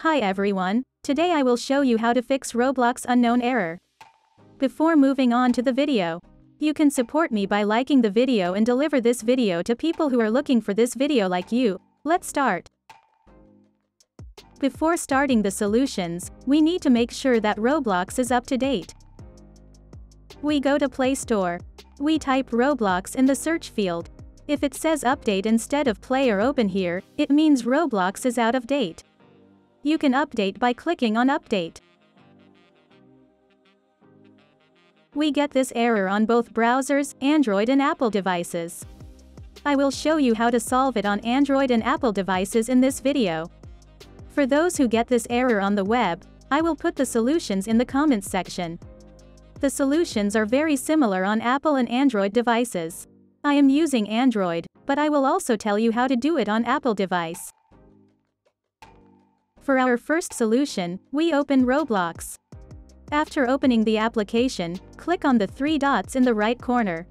Hi everyone, today I will show you how to fix Roblox unknown error. Before moving on to the video, you can support me by liking the video and deliver this video to people who are looking for this video like you. Let's start. Before starting the solutions, we need to make sure that Roblox is up to date. We go to Play Store. We type Roblox in the search field. If it says update instead of play or open here, it means Roblox is out of date. You can update by clicking on Update. We get this error on both browsers, Android and Apple devices. I will show you how to solve it on Android and Apple devices in this video. For those who get this error on the web, I will put the solutions in the comments section. The solutions are very similar on Apple and Android devices. I am using Android, but I will also tell you how to do it on Apple device. For our first solution, we open Roblox. After opening the application, click on the three dots in the right corner.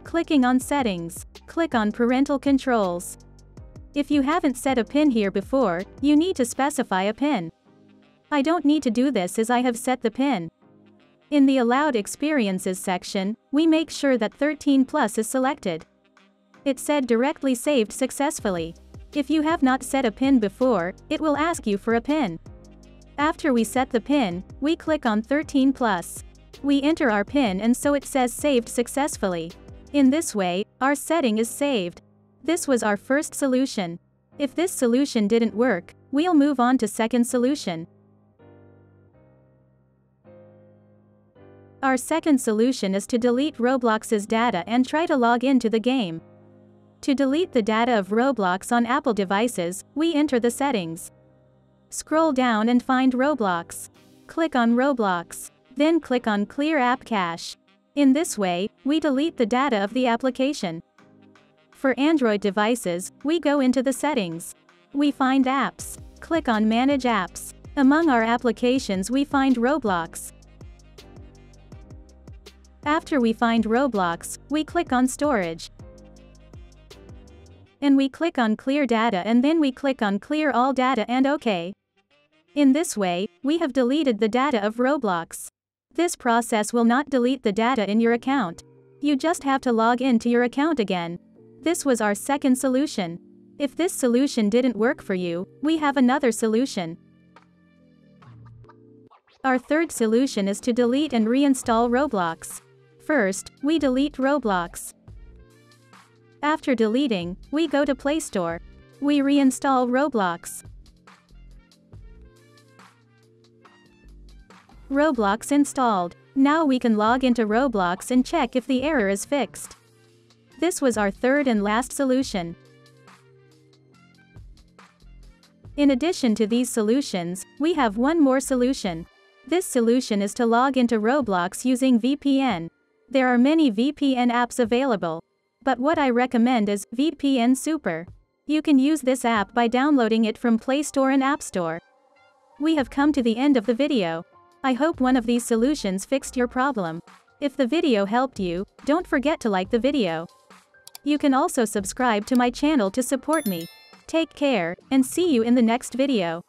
Clicking on Settings, click on Parental Controls. If you haven't set a PIN here before, you need to specify a PIN. I don't need to do this as I have set the PIN. In the Allowed Experiences section, we make sure that 13+ is selected. It said directly saved successfully. If you have not set a PIN before, it will ask you for a PIN. After we set the PIN, we click on 13+. We enter our PIN and so it says saved successfully. In this way, our setting is saved. This was our first solution. If this solution didn't work, we'll move on to second solution. Our second solution is to delete Roblox's data and try to log into the game. To delete the data of Roblox on Apple devices, we enter the settings. Scroll down and find Roblox. Click on Roblox. Then click on Clear App Cache. In this way, we delete the data of the application. For Android devices, we go into the settings. We find Apps. Click on Manage Apps. Among our applications we find Roblox. After we find Roblox, we click on Storage. And we click on Clear Data and then we click on Clear All Data and OK. In this way, we have deleted the data of Roblox. This process will not delete the data in your account. You just have to log into your account again. This was our second solution. If this solution didn't work for you, we have another solution. Our third solution is to delete and reinstall Roblox. First, we delete Roblox. After deleting, we go to Play Store. We reinstall Roblox. Roblox installed. Now we can log into Roblox and check if the error is fixed. This was our third and last solution. In addition to these solutions, we have one more solution. This solution is to log into Roblox using VPN. There are many VPN apps available, but what I recommend is VPN Super. You can use this app by downloading it from Play Store and App Store. We have come to the end of the video. I hope one of these solutions fixed your problem. If the video helped you, don't forget to like the video. You can also subscribe to my channel to support me. Take care, and see you in the next video.